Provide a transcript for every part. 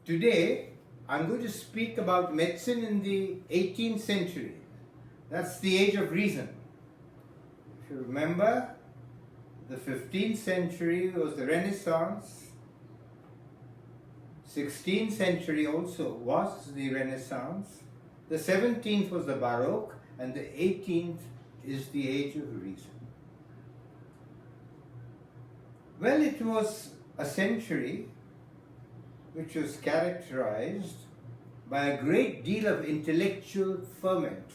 Today, I'm going to speak about medicine in the 18th century. That's the age of reason. If you remember, the 15th century was the Renaissance. 16th century also was the Renaissance. The 17th was the Baroque, and the 18th is the age of reason. Well, it was a century which was characterized by a great deal of intellectual ferment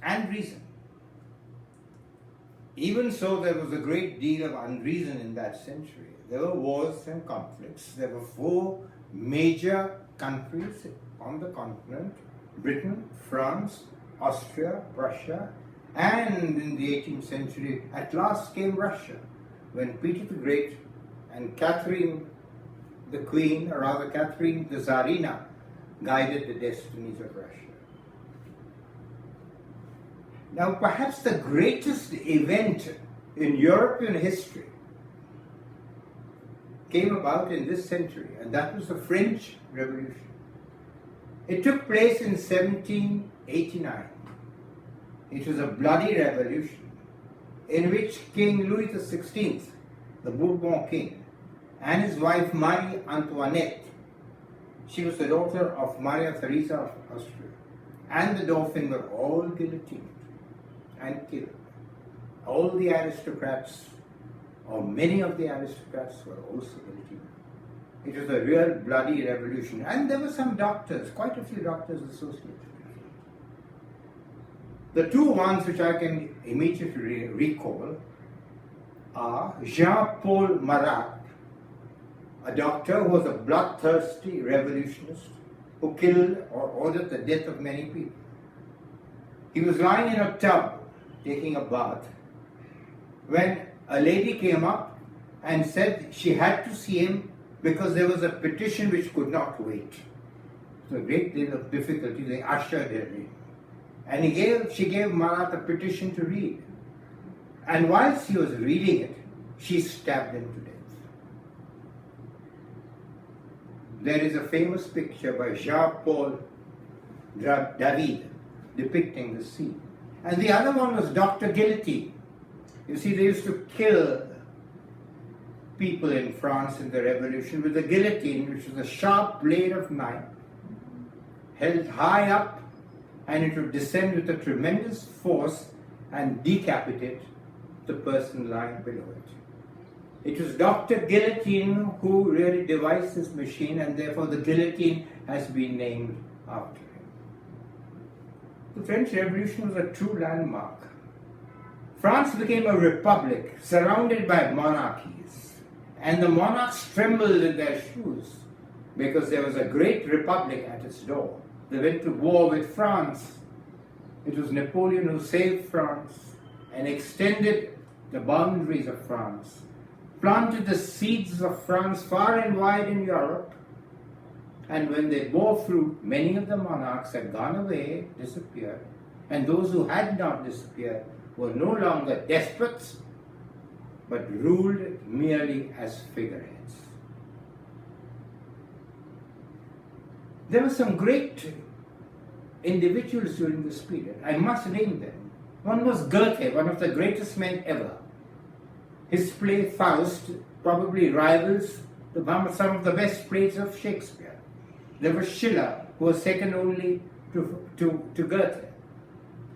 and reason. Even so, there was a great deal of unreason in that century. There were wars and conflicts. There were 4 major countries on the continent: Britain, France, Austria, Prussia, and in the 18th century, at last came Russia, when Peter the Great and Catherine the Queen, or rather Catherine the Tsarina, guided the destinies of Russia. Now, perhaps the greatest event in European history came about in this century, and that was the French Revolution. It took place in 1789. It was a bloody revolution in which King Louis XVI, the Bourbon king, and his wife Marie Antoinette, she was the daughter of Maria Theresa of Austria, and the Dauphin were all guillotined and killed. All the aristocrats, or many of the aristocrats, were also guillotined. It was a real bloody revolution, and there were some doctors, quite a few doctors associated with it. The 2 ones which I can immediately recall are Jean-Paul Marat, a doctor who was a bloodthirsty revolutionist who killed or ordered the death of many people. He was lying in a tub taking a bath when a lady came up and said she had to see him because there was a petition which could not wait. So a great deal of difficulty. They ushered her in. And she gave Marat a petition to read. And whilst he was reading it, she stabbed him to death. There is a famous picture by Jean-Paul David depicting the scene. And the other one was Dr. Guillotine. You see, they used to kill people in France in the Revolution with the guillotine, which was a sharp blade of knife held high up, and it would descend with a tremendous force and decapitate the person lying below it. It was Dr. Guillotine who really devised this machine, and therefore the guillotine has been named after him. The French Revolution was a true landmark. France became a republic surrounded by monarchies, and the monarchs trembled in their shoes because there was a great republic at its door. They went to war with France. It was Napoleon who saved France and extended the boundaries of France, planted the seeds of France far and wide in Europe, and when they bore fruit, many of the monarchs had gone away, disappeared, and those who had not disappeared were no longer despots, but ruled merely as figureheads. There were some great individuals during this period. I must name them. One was Goethe, one of the greatest men ever. His play Faust probably rivals some of the best plays of Shakespeare. There was Schiller, who was second only to Goethe.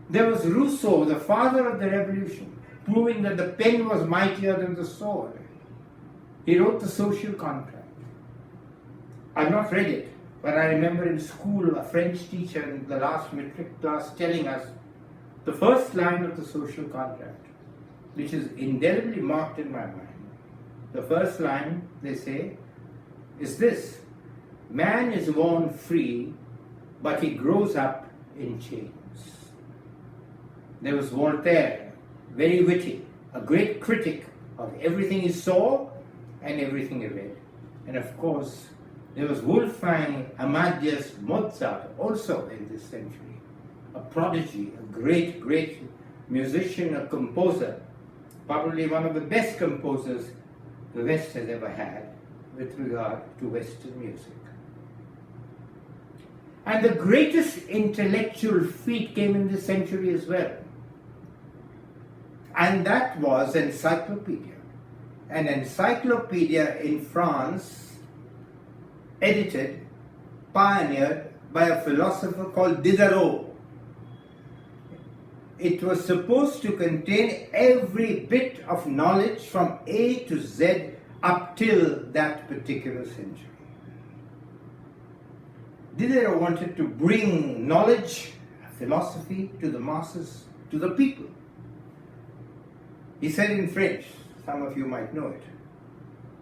There was Rousseau, the father of the revolution, proving that the pen was mightier than the sword. He wrote The Social Contract. I've not read it, but I remember in school a French teacher in the last matric class telling us the first line of The Social Contract, which is indelibly marked in my mind. The first line, they say, is this: man is born free, but he grows up in chains. There was Voltaire, very witty, a great critic of everything he saw and everything he read. And of course, there was Wolfgang Amadeus Mozart, also in this century, a prodigy, a great, great musician, a composer, probably one of the best composers the West has ever had, with regard to Western music. And the greatest intellectual feat came in this century as well. And that was encyclopedia. An encyclopedia in France, edited, pioneered by a philosopher called Diderot. It was supposed to contain every bit of knowledge from A to Z up till that particular century. Diderot wanted to bring knowledge, philosophy to the masses, to the people. He said in French, some of you might know it,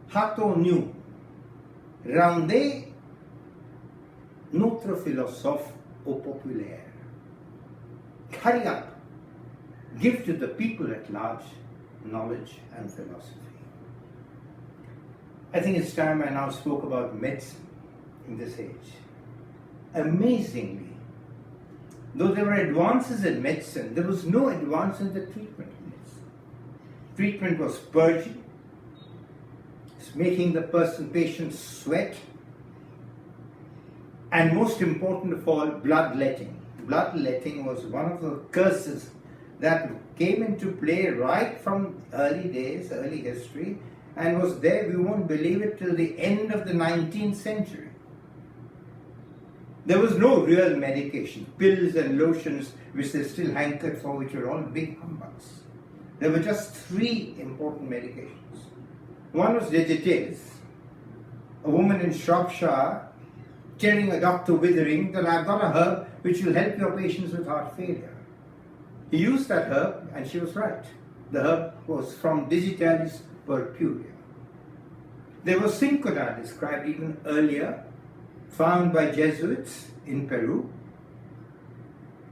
hâtons-nous, rendez notre philosophe au populaire. Hurry up, give to the people at large knowledge and philosophy. I think it's time I now spoke about medicine in this age. Amazingly, though there were advances in medicine, there was no advance in the treatment of medicine. Treatment was purging, it's making the patient sweat, and most important of all, bloodletting. Bloodletting was one of the curses that came into play right from early days, early history, and was there, we won't believe it, till the end of the 19th century. There was no real medication, pills and lotions which they still hankered for, which were all big humbugs. There were just three important medications. One was digitalis. A woman in Shropshire telling a doctor withering that I've got a herb which will help your patients with heart failure. He used that herb and she was right. The herb was from digitalis purpurea. There was cinchona, described even earlier, found by Jesuits in Peru,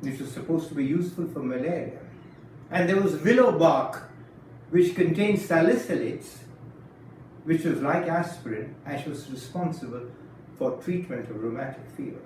which was supposed to be useful for malaria. And there was willow bark, which contained salicylates, which was like aspirin, and was responsible for treatment of rheumatic fever.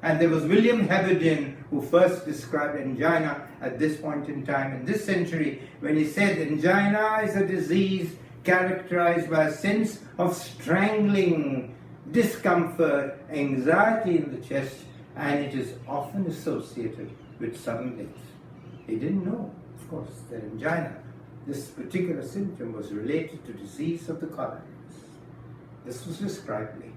And there was William Heberden, who first described angina at this point in time in this century, when he said angina is a disease characterized by a sense of strangling, discomfort, anxiety in the chest, and it is often associated with sudden death. He didn't know, of course, that angina, this particular symptom, was related to disease of the coronaries. This was described later.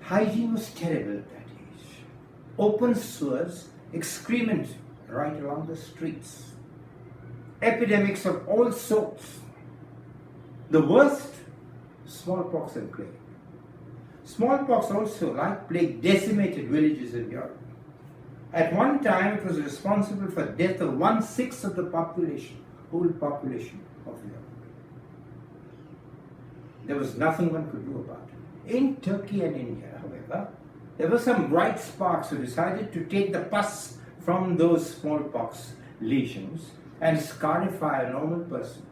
Hygiene was terrible at that age. Open sewers, excrement right along the streets. Epidemics of all sorts. The worst, smallpox and plague. Smallpox also, like plague, decimated villages in Europe. At one time, it was responsible for death of 1/6 of the population, whole population of Europe. There was nothing one could do about it. In Turkey and India, however, there were some bright sparks who decided to take the pus from those smallpox lesions and scarify a normal person,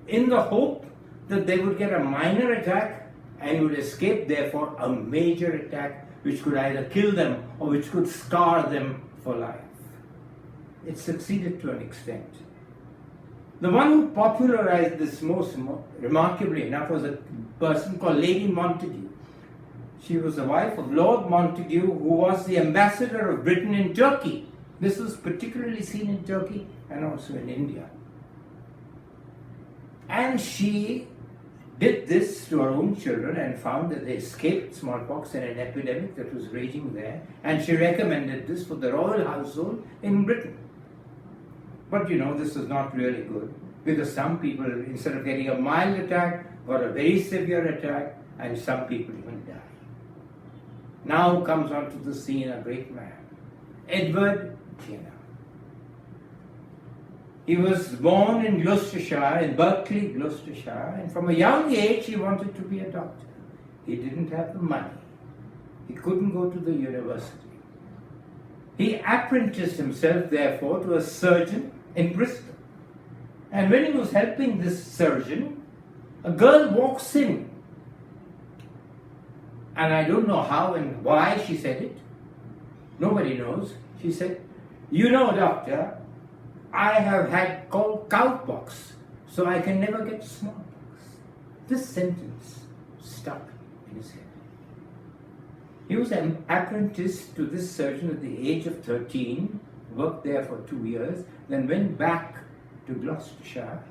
in the hope that they would get a minor attack and would escape, therefore, a major attack which could either kill them or which could scar them for life. It succeeded to an extent. The one who popularized this most remarkably enough was a person called Lady Montague. She was the wife of Lord Montague, who was the ambassador of Britain in Turkey. This was particularly seen in Turkey and also in India. And she did this to her own children and found that they escaped smallpox in an epidemic that was raging there, and she recommended this for the royal household in Britain. But you know, this was not really good, because some people, instead of getting a mild attack, got a very severe attack, and some people even died. Now comes onto the scene a great man, Edward Jenner. He was born in Gloucestershire, in Berkeley, Gloucestershire, and from a young age he wanted to be a doctor. He didn't have the money. He couldn't go to the university. He apprenticed himself, therefore, to a surgeon in Bristol. And when he was helping this surgeon, a girl walks in. And I don't know how and why she said it. Nobody knows. She said, "You know, doctor, I have had cowpox so I can never get smallpox. This sentence stuck in his head. He was an apprentice to this surgeon at the age of 13, worked there for 2 years, then went back to Gloucestershire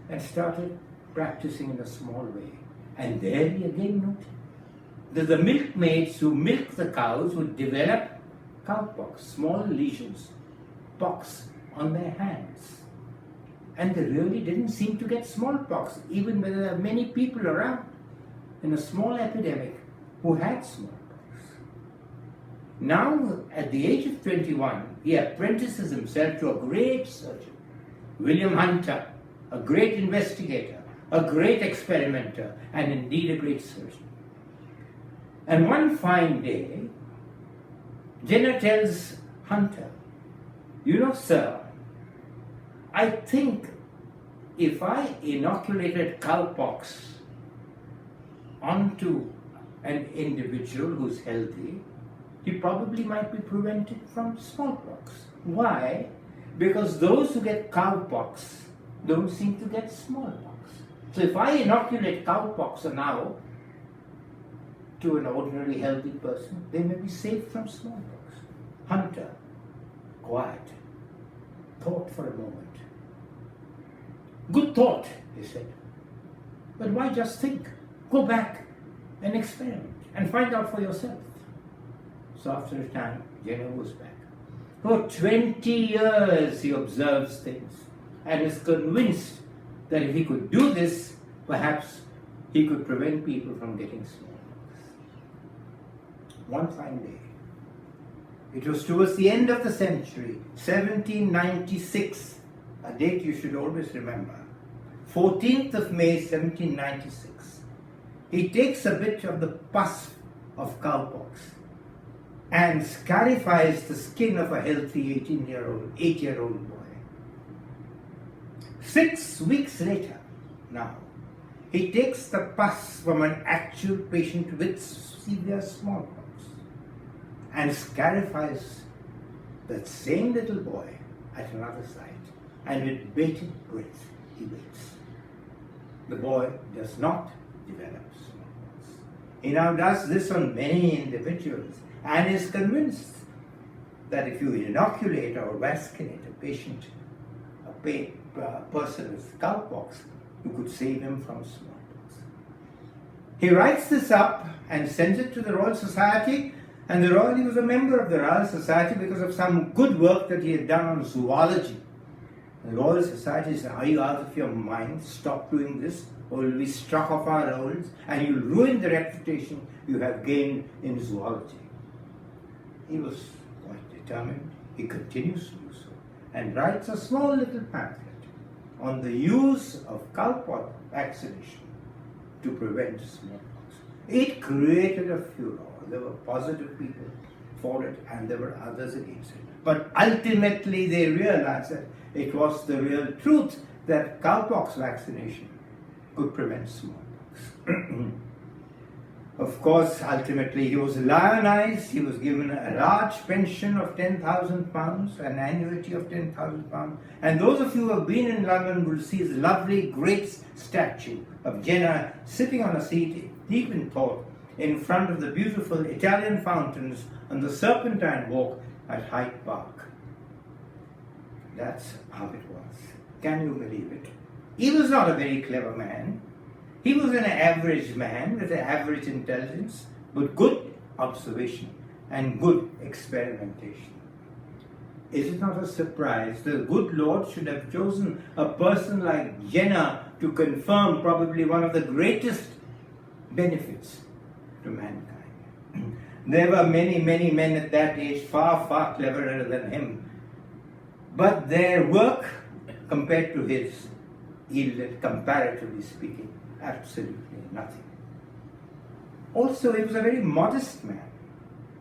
and started practicing in a small way. And there he again noted that the milkmaids who milk the cows would develop cowpox, small lesions, pox on their hands. And they really didn't seem to get smallpox, even when there are many people around in a small epidemic who had smallpox. Now, at the age of 21, he apprentices himself to a great surgeon, William Hunter, a great investigator, a great experimenter, and indeed a great surgeon. And one fine day, Jenner tells Hunter, "You know, sir, I think if I inoculated cowpox onto an individual who's healthy, he probably might be prevented from smallpox." Why? Because those who get cowpox don't seem to get smallpox. So if I inoculate cowpox now to an ordinary healthy person, they may be saved from smallpox. Hunter, quiet, thought for a moment. "Good thought," he said. "But why just think? Go back and experiment and find out for yourself." So after a time, Jenner was back. For 20 years he observes things and is convinced that if he could do this, perhaps he could prevent people from getting smallpox. One fine day, it was towards the end of the century, 1796, a date you should always remember, 14th of May 1796, he takes a bit of the pus of cowpox and scarifies the skin of a healthy 8-year-old boy. 6 weeks later, now, he takes the pus from an actual patient with severe smallpox and scarifies that same little boy at another site, and with bated breath he waits. The boy does not develop smallpox. He now does this on many individuals and is convinced that if you inoculate or vaccinate a patient, a person with cowpox, you could save him from smallpox. He writes this up and sends it to the Royal Society, and he was a member of the Royal Society because of some good work that he had done on zoology. The Royal Society said, "Are you out of your mind? Stop doing this, or we'll be struck off our rolls, and you'll ruin the reputation you have gained in zoology." He was quite determined. He continues to do so, and writes a small little pamphlet on the use of cowpox vaccination to prevent smallpox. It created a furor. There were positive people for it, and there were others against it. But ultimately they realized that it was the real truth that cowpox vaccination could prevent smallpox. Of course, ultimately he was lionized. He was given a large pension of £10,000, an annuity of £10,000. And those of you who have been in London will see his lovely, great statue of Jenner sitting on a seat deep in thought in front of the beautiful Italian fountains on the Serpentine Walk at Hyde Park. That's how it was. Can you believe it? He was not a very clever man. He was an average man with an average intelligence, but good observation and good experimentation. Is it not a surprise the good Lord should have chosen a person like Jenner to confirm probably one of the greatest benefits to mankind? There were many, many men at that age far, far cleverer than him, but their work compared to his yielded, comparatively speaking, absolutely nothing. Also, he was a very modest man,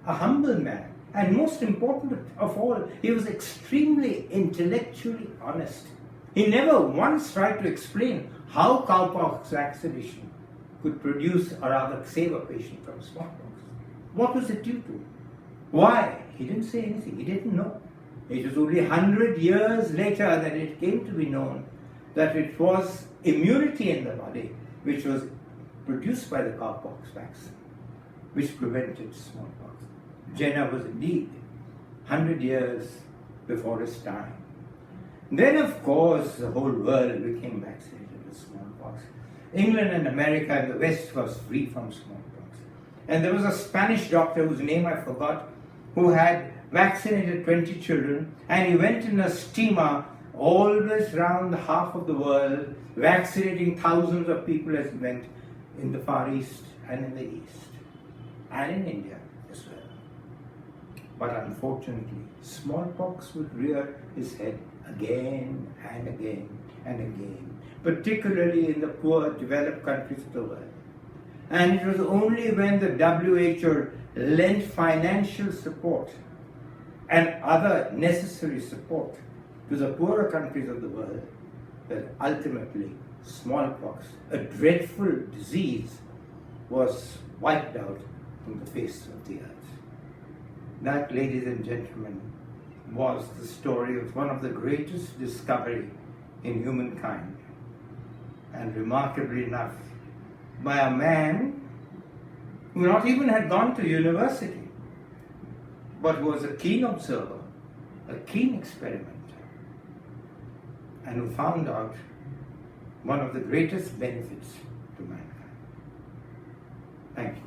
a humble man, and most important of all, he was extremely intellectually honest. He never once tried to explain how cowpox vaccination could produce or rather save a patient from smallpox. What was it due to? Why? He didn't say anything. He didn't know. It was only 100 years later that it came to be known that it was immunity in the body which was produced by the cowpox vaccine, which prevented smallpox. Jenner was indeed 100 years before his time. Then, of course, the whole world became vaccinated with smallpox. England and America and the West was free from smallpox. And there was a Spanish doctor whose name I forgot, who had vaccinated 20 children, and he went in a steamer always round half of the world, vaccinating thousands of people as he went in the Far East and in the East, and in India as well. But unfortunately, smallpox would rear its head again and again and again, particularly in the poor developed countries of the world. And it was only when the WHO lent financial support and other necessary support to the poorer countries of the world that ultimately smallpox, a dreadful disease, was wiped out from the face of the earth. That, ladies and gentlemen, was the story of one of the greatest discoveries in humankind, and remarkably enough, by a man who not even had gone to university, but was a keen observer, a keen experimenter, and who found out one of the greatest benefits to mankind. Thank you.